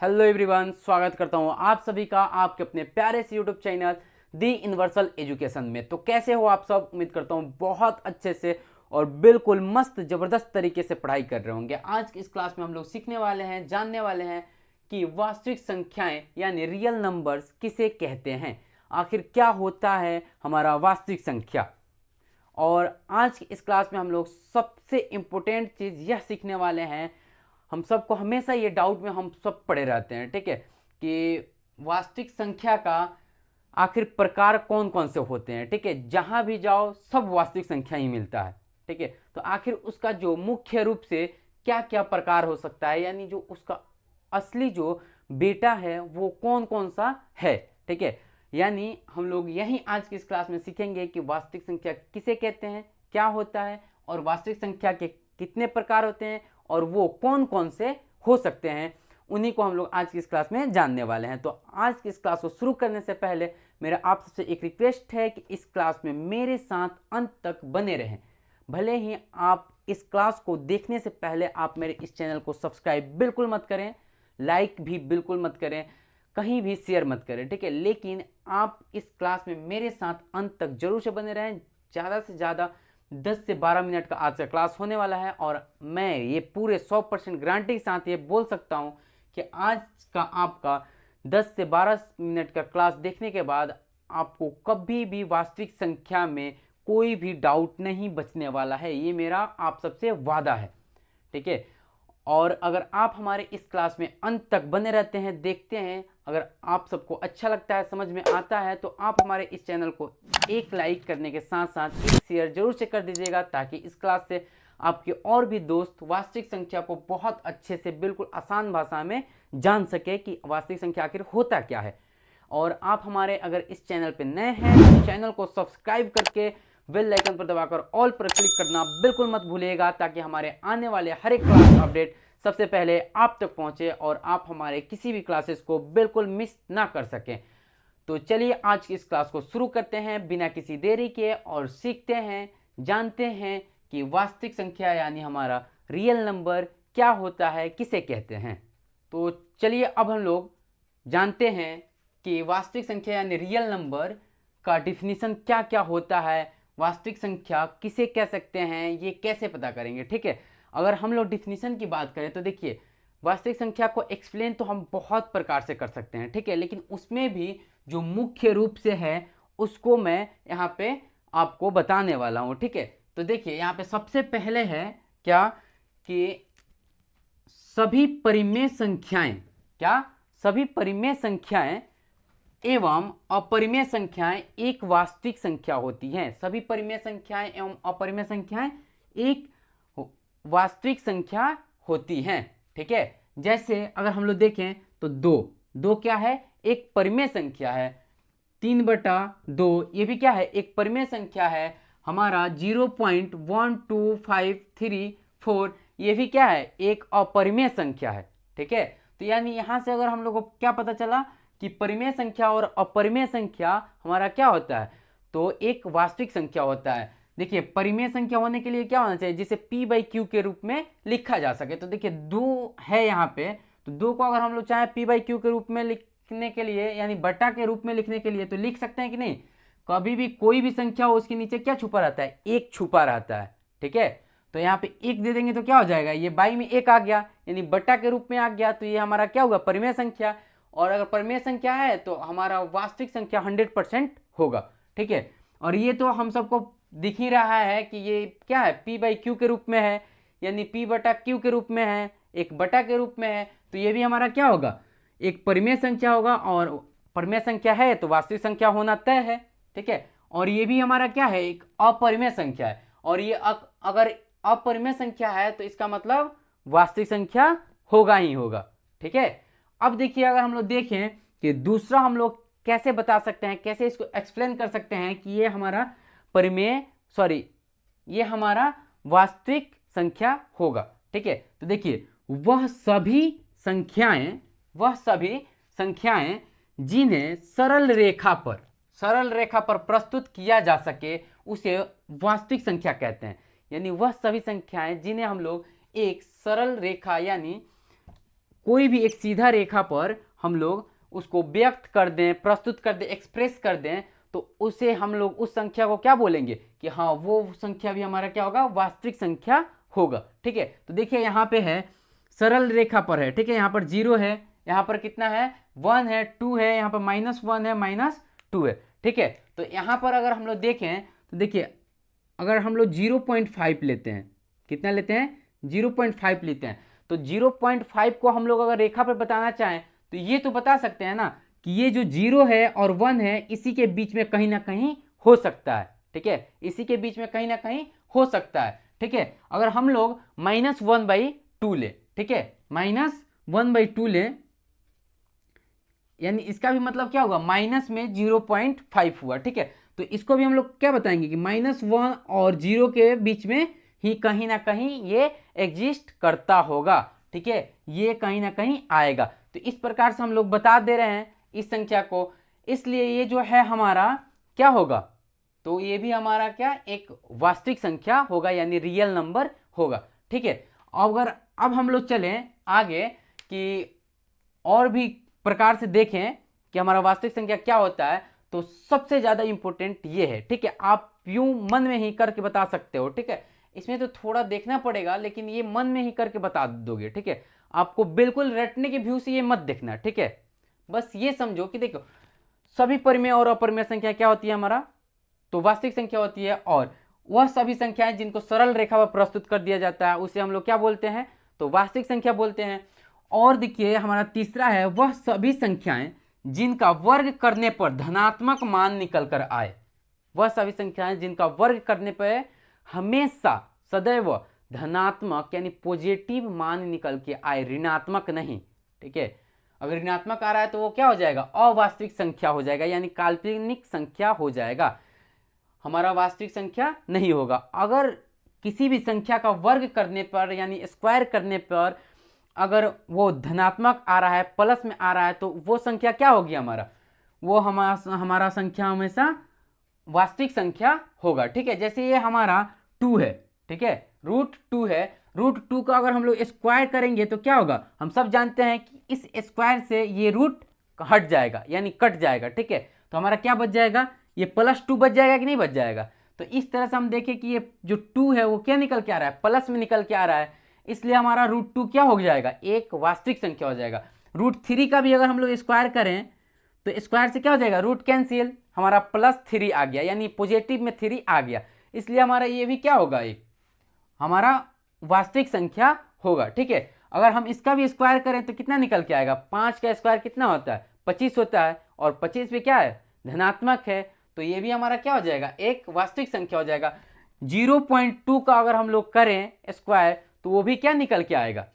Hello everyone, स्वागत करता हूं आप सभी का आपके अपने प्यारे से यूट्यूब चैनल दी यूनिवर्सल एजुकेशन में। तो कैसे हो आप सब? उम्मीद करता हूं बहुत अच्छे से और बिल्कुल मस्त ज़बरदस्त तरीके से पढ़ाई कर रहे होंगे। आज की इस क्लास में हम लोग सीखने वाले हैं, जानने वाले हैं कि वास्तविक संख्याएं यानी रियल नंबर्स किसे कहते हैं, आखिर क्या होता है हमारा वास्तविक संख्या। और आज की इस क्लास में हम लोग सबसे इम्पोर्टेंट चीज़ यह सीखने वाले हैं। हम सबको हमेशा ये डाउट में हम सब पड़े रहते हैं, ठीक है, कि वास्तविक संख्या का आखिर प्रकार कौन कौन से होते हैं। ठीक है, जहाँ भी जाओ सब वास्तविक संख्या ही मिलता है। ठीक है, तो आखिर उसका जो मुख्य रूप से क्या क्या प्रकार हो सकता है, यानी जो उसका असली जो बेटा है वो कौन कौन सा है। ठीक है, यानी हम लोग यही आज की इस क्लास में सीखेंगे कि वास्तविक संख्या किसे कहते हैं, क्या होता है और वास्तविक संख्या के कितने प्रकार होते हैं और वो कौन कौन से हो सकते हैं। उन्हीं को हम लोग आज की इस क्लास में जानने वाले हैं। तो आज की इस क्लास को शुरू करने से पहले मेरा आप सबसे एक रिक्वेस्ट है कि इस क्लास में मेरे साथ अंत तक बने रहें। भले ही आप इस क्लास को देखने से पहले आप मेरे इस चैनल को सब्सक्राइब बिल्कुल मत करें, लाइक भी बिल्कुल मत करें, कहीं भी शेयर मत करें, ठीक है, लेकिन आप इस क्लास में मेरे साथ अंत तक जरूर से बने रहें। ज़्यादा से ज़्यादा 10 से 12 मिनट का आज का क्लास होने वाला है और मैं ये पूरे 100% गारंटी के साथ ये बोल सकता हूँ कि आज का आपका 10 से 12 मिनट का क्लास देखने के बाद आपको कभी भी वास्तविक संख्या में कोई भी डाउट नहीं बचने वाला है। ये मेरा आप सबसे वादा है, ठीक है। और अगर आप हमारे इस क्लास में अंत तक बने रहते हैं, देखते हैं, अगर आप सबको अच्छा लगता है, समझ में आता है, तो आप हमारे इस चैनल को एक लाइक करने के साथ साथ एक शेयर जरूर से कर दीजिएगा, ताकि इस क्लास से आपके और भी दोस्त वास्तविक संख्या को बहुत अच्छे से बिल्कुल आसान भाषा में जान सके कि वास्तविक संख्या आखिर होता क्या है। और आप हमारे अगर इस चैनल पर नए हैं तो चैनल को सब्सक्राइब करके बेल आइकन पर दबाकर ऑल पर क्लिक करना बिल्कुल मत भूलिएगा, ताकि हमारे आने वाले हर एक क्लास अपडेट सबसे पहले आप तक पहुंचे और आप हमारे किसी भी क्लासेस को बिल्कुल मिस ना कर सकें। तो चलिए आज की इस क्लास को शुरू करते हैं बिना किसी देरी के और सीखते हैं, जानते हैं कि वास्तविक संख्या यानी हमारा रियल नंबर क्या होता है, किसे कहते हैं। तो चलिए अब हम लोग जानते हैं कि वास्तविक संख्या यानी रियल नंबर का डिफिनीशन क्या क्या होता है, वास्तविक संख्या किसे कह सकते हैं, ये कैसे पता करेंगे। ठीक है, अगर हम लोग डिफिनीशन की बात करें तो देखिए, वास्तविक संख्या को एक्सप्लेन तो हम बहुत प्रकार से कर सकते हैं, ठीक है, लेकिन उसमें भी जो मुख्य रूप से है उसको मैं यहाँ पे आपको बताने वाला हूँ। ठीक है, तो देखिए यहाँ पे सबसे पहले है क्या कि सभी परिमेय संख्याएं, क्या सभी परिमेय संख्याएं एवं अपरिमेय संख्याएं एक वास्तविक संख्या होती हैं। सभी परिमेय संख्याएं एवं अपरिमेय संख्याएं एक वास्तविक संख्या होती हैं। ठीक है, जैसे अगर हम लोग देखें तो दो क्या है, एक परिमेय संख्या है। 3/2 ये भी क्या है, एक परिमेय संख्या है। हमारा 0.12534 ये भी क्या है, एक अपरिमेय संख्या है। ठीक है, तो यानी यहां से अगर हम लोग को क्या पता चला कि परिमेय संख्या और अपरिमेय संख्या हमारा क्या होता है, तो एक वास्तविक संख्या होता है। देखिए परिमेय संख्या होने के लिए क्या होना चाहिए, जिसे p/q के रूप में लिखा जा सके। तो देखिए 2 है यहाँ पे, तो 2 को अगर हम लोग चाहे p/q के रूप में लिखने के लिए यानी बटा के रूप में लिखने के लिए तो लिख सकते हैं कि नहीं। कभी भी कोई भी संख्या हो उसके नीचे क्या छुपा रहता है, एक छुपा रहता है। ठीक है, तो यहाँ पे एक दे देंगे तो क्या हो जाएगा, ये बाई में एक आ गया यानी बटा के रूप में आ गया, तो ये हमारा क्या हुआ, परिमेय संख्या। और अगर परिमेय संख्या है तो हमारा वास्तविक संख्या 100% होगा। ठीक है, और ये तो हम सबको दिख ही रहा है कि ये क्या है, p/q के रूप में है, यानी p/q के रूप में है, एक बटा के रूप में है, तो ये भी हमारा क्या होगा, एक परिमेय संख्या होगा। और परिमेय संख्या है तो वास्तविक संख्या होना तय है। ठीक है, और ये भी हमारा क्या है, एक अपरिमेय संख्या है। और ये अगर अपरिमेय संख्या है तो इसका मतलब वास्तविक संख्या होगा ही होगा। ठीक है, अब देखिए अगर हम लोग देखें कि दूसरा हम लोग कैसे बता सकते हैं, कैसे इसको एक्सप्लेन कर सकते हैं कि ये हमारा ये हमारा वास्तविक संख्या होगा। ठीक है, तो देखिए वह सभी संख्याएं जिन्हें सरल रेखा पर प्रस्तुत किया जा सके उसे वास्तविक संख्या कहते हैं। यानी वह सभी संख्याएं जिन्हें हम लोग एक सरल रेखा यानी कोई भी एक सीधा रेखा पर हम लोग उसको व्यक्त कर दें, प्रस्तुत कर दें, एक्सप्रेस कर दें, तो उसे हम लोग उस संख्या को क्या बोलेंगे कि हाँ वो संख्या भी हमारा क्या होगा, वास्तविक संख्या होगा। ठीक है, तो देखिए यहाँ पे है सरल रेखा पर है, ठीक है, यहाँ पर 0 है, यहाँ पर कितना है 1 है, 2 है, यहाँ पर -1 है, -2 है। ठीक है, तो यहाँ पर अगर हम लोग देखें तो देखिए अगर हम लोग 0.5 लेते हैं, कितना लेते हैं 0.5 लेते हैं, तो 0.5 को हम लोग अगर रेखा पर बताना चाहें तो ये तो बता सकते हैं ना कि ये जो 0 है और 1 है इसी के बीच में कहीं ना कहीं हो सकता है। ठीक है, इसी के बीच में कहीं ना कहीं हो सकता है। ठीक है, अगर हम लोग -1/2 ले, ठीक है, -1/2 ले, यानी इसका भी मतलब क्या होगा, माइनस में 0.5 हुआ। ठीक है, तो इसको भी हम लोग क्या बताएंगे कि -1 और 0 के बीच में ही कहीं ना कहीं ये एग्जिस्ट करता होगा। ठीक है, ये कहीं ना कहीं आएगा। तो इस प्रकार से हम लोग बता दे रहे हैं इस संख्या को, इसलिए ये जो है हमारा क्या होगा, तो ये भी हमारा क्या एक वास्तविक संख्या होगा, यानी रियल नंबर होगा। ठीक है, अगर अब हम लोग चलें आगे कि और भी प्रकार से देखें कि हमारा वास्तविक संख्या क्या होता है, तो सबसे ज़्यादा इंपॉर्टेंट ये है। ठीक है, आप यूं मन में ही करके बता सकते हो। ठीक है, इसमें तो थोड़ा देखना पड़ेगा, लेकिन ये मन में ही करके बता दोगे। ठीक है, आपको बिल्कुल रटने के व्यू से ये मत देखना। ठीक है, बस ये समझो कि देखो सभी परिमेय और अपरिमेय संख्या क्या होती है हमारा, तो वास्तविक संख्या होती है, और वह सभी संख्याएं जिनको सरल रेखा पर प्रस्तुत कर दिया जाता है उसे हम लोग क्या बोलते हैं, तो वास्तविक संख्या बोलते हैं। और देखिए हमारा तीसरा है वह सभी संख्याएं जिनका वर्ग करने पर धनात्मक मान निकल कर आए। वह सभी संख्याएं जिनका वर्ग करने पर हमेशा सदैव धनात्मक यानी पॉजिटिव मान निकल के आए, ऋणात्मक नहीं। ठीक है, अगर ऋणात्मक आ रहा है तो वो क्या हो जाएगा, अवास्तविक संख्या हो जाएगा, यानी काल्पनिक संख्या हो जाएगा, हमारा वास्तविक संख्या नहीं होगा। अगर किसी भी संख्या का वर्ग करने पर यानी स्क्वायर करने पर अगर वो धनात्मक आ रहा है, प्लस में आ रहा है, तो वो संख्या क्या होगी हमारा, वो हमारा संख्या हमेशा वास्तविक संख्या होगा। ठीक है, जैसे ये हमारा 2 है, ठीक है, √2 है, √2 का अगर हम लोग स्क्वायर करेंगे तो क्या होगा, हम सब जानते हैं कि इस स्क्वायर से ये रूट हट जाएगा यानी कट जाएगा। ठीक है, तो हमारा क्या बच जाएगा, ये +2 बच जाएगा कि नहीं बच जाएगा। तो इस तरह से हम देखें कि ये जो 2 है वो क्या निकल के आ रहा है, प्लस में निकल के आ रहा है, इसलिए हमारा √2 क्या हो जाएगा, एक वास्तविक संख्या हो जाएगा। √3 का भी अगर हम लोग स्क्वायर करें तो स्क्वायर से क्या हो जाएगा, रूट कैंसिल, हमारा +3 आ गया, यानी पॉजिटिव में 3 आ गया, इसलिए हमारा ये भी क्या होगा, एक हमारा वास्तविक संख्या होगा। ठीक है, अगर हम इसका भी स्क्वायर करें तो कितना निकल के आएगा, 5 का स्क्वायर कितना होता है, 25 होता है, और 25 भी क्या है, धनात्मक है, तो ये भी हमारा क्या हो जाएगा, एक वास्तविक संख्या हो जाएगा। 0.2 का अगर हम लोग करें स्क्वायर तो वो भी क्या निकल के आएगा,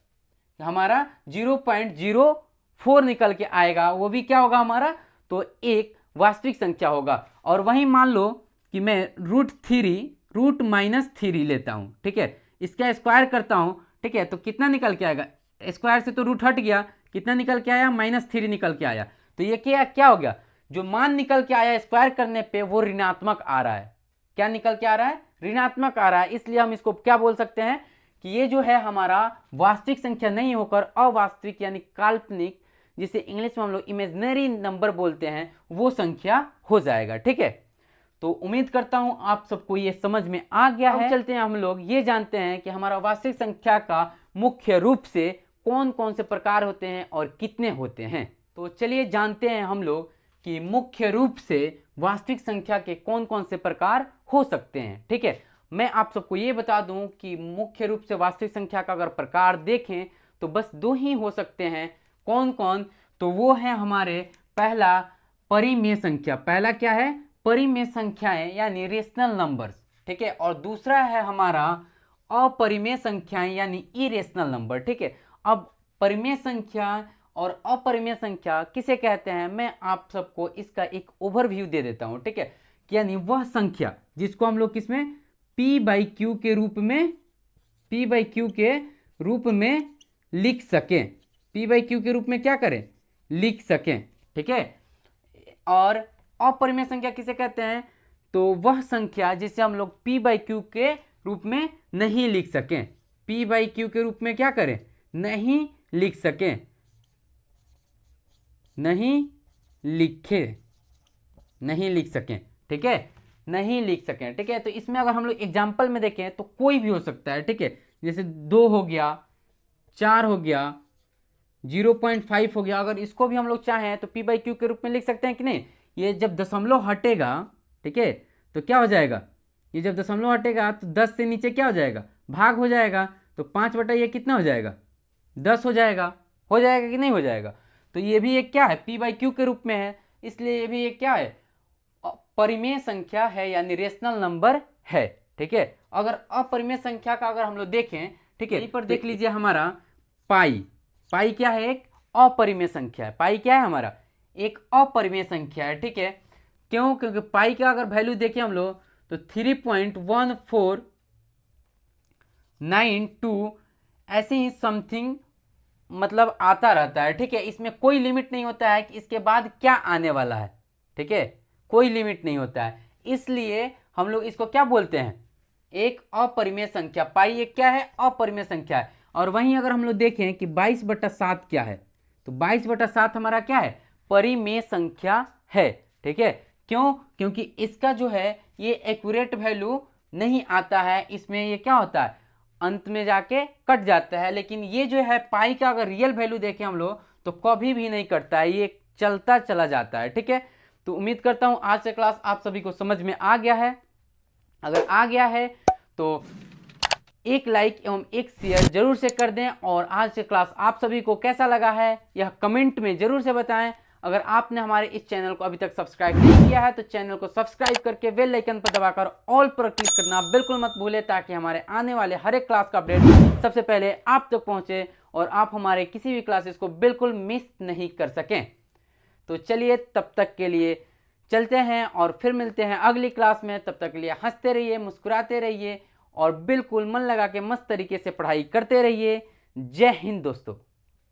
हमारा 0.04 निकल के आएगा, वो भी क्या होगा हमारा, तो एक वास्तविक संख्या होगा। और वहीं मान लो कि मैं √3 लेता हूँ, ठीक है, इसका स्क्वायर करता हूँ, ठीक है, तो कितना निकल के आएगा, स्क्वायर से तो रूट हट गया, कितना निकल के आया, -3 निकल के आया, तो ये क्या हो गया, जो मान निकल के आया स्क्वायर करने पे वो ऋणात्मक आ रहा है, क्या निकल के आ रहा है, ऋणात्मक आ रहा है, इसलिए हम इसको क्या बोल सकते हैं कि ये जो है हमारा वास्तविक संख्या नहीं होकर अवास्तविक यानी काल्पनिक, जिसे इंग्लिश में हम लोग इमेजिनरी नंबर बोलते हैं, वो संख्या हो जाएगा। ठीक है, तो उम्मीद करता हूं आप सबको ये समझ में आ गया है। चलते हैं हम लोग ये जानते हैं कि हमारा वास्तविक संख्या का मुख्य रूप से कौन कौन से प्रकार होते हैं और कितने होते हैं। तो चलिए जानते हैं हम लोग कि मुख्य रूप से वास्तविक संख्या के कौन कौन से प्रकार हो सकते हैं। ठीक है, मैं आप सबको ये बता दूं कि मुख्य रूप से वास्तविक संख्या का अगर प्रकार देखें तो बस 2 ही हो सकते हैं। कौन कौन, तो वो है हमारे पहला परिमेय संख्या, पहला क्या है, परिमेय संख्याएं यानी रेशनल नंबर्स। ठीक है, और दूसरा है हमारा अपरिमेय संख्याएं यानी इरेशनल नंबर। ठीक है, अब परिमेय संख्या और अपरिमेय संख्या किसे कहते हैं, मैं आप सबको इसका एक ओवरव्यू दे देता हूं। ठीक है, यानी वह संख्या जिसको हम लोग किसमें P/Q के रूप में लिख सकें, P/Q के रूप में क्या करें, लिख सकें। ठीक है, और अपरिमेय संख्या किसे कहते हैं, तो वह संख्या जिसे हम लोग P/Q के रूप में नहीं लिख सकें, P/Q के रूप में क्या करें, नहीं लिख सकें। नहीं लिख सकें, ठीक है, नहीं लिख सकें, ठीक है। तो इसमें अगर हम लोग एग्जाम्पल में देखें तो कोई भी हो सकता है, ठीक है, जैसे 2 हो गया, 4 हो गया, 0.5 हो गया। अगर इसको भी हम लोग चाहें तो p बाई क्यू के रूप में लिख सकते हैं कि नहीं। ये जब दशमलव हटेगा, ठीक है, तो क्या हो जाएगा, ये जब दशमलव हटेगा तो 10 से नीचे क्या हो जाएगा, भाग हो जाएगा। तो 5 बटा ये कितना हो जाएगा, 10 हो जाएगा कि नहीं हो जाएगा। तो ये भी एक क्या है, p बाई क्यू के रूप में है, इसलिए ये भी एक क्या है, परिमेय संख्या है, यानी रेशनल नंबर है, ठीक है। अगर अपरिमेय संख्या का अगर हम लोग देखें, ठीक है, यहीं पर देख लीजिए हमारा पाई क्या है, एक अपरिमेय संख्या है। पाई क्या है हमारा, एक अपरिमेय संख्या है, ठीक है। क्यों, क्योंकि पाई का अगर वैल्यू देखें हम लोग तो 3.1492 ऐसे ही समथिंग मतलब आता रहता है, ठीक है। इसमें कोई लिमिट नहीं होता है कि इसके बाद क्या आने वाला है, ठीक है, कोई लिमिट नहीं होता है। इसलिए हम लोग इसको क्या बोलते हैं, एक अपरिमेय संख्या। पाई एक क्या है, अपरिमेय संख्या है। और वहीं अगर हम लोग देखें कि 22/7 क्या है, तो 22/7 हमारा क्या है, परिमेय संख्या है, ठीक है। क्यों, क्योंकि इसका जो है ये एक्यूरेट वैल्यू नहीं आता है, इसमें ये क्या होता है, अंत में जाके कट जाता है। लेकिन ये जो है पाई का अगर रियल वैल्यू देखें हम लोग तो कभी भी नहीं कटता है, ये चलता चला जाता है, ठीक है। तो उम्मीद करता हूं आज से क्लास आप सभी को समझ में आ गया है। अगर आ गया है तो एक लाइक एवं एक शेयर जरूर से कर दें, और आज से क्लास आप सभी को कैसा लगा है यह कमेंट में जरूर से बताएं। अगर आपने हमारे इस चैनल को अभी तक सब्सक्राइब नहीं किया है तो चैनल को सब्सक्राइब करके बेल आइकन पर दबाकर ऑल पर क्लिक करना बिल्कुल मत भूलें, ताकि हमारे आने वाले हर एक क्लास का अपडेट सबसे पहले आप तक पहुंचे और आप हमारे किसी भी क्लासेस को बिल्कुल मिस नहीं कर सकें। तो चलिए तब तक के लिए चलते हैं और फिर मिलते हैं अगली क्लास में। तब तक के लिए हंसते रहिए, मुस्कुराते रहिए और बिल्कुल मन लगा के मस्त तरीके से पढ़ाई करते रहिए। जय हिंद दोस्तों।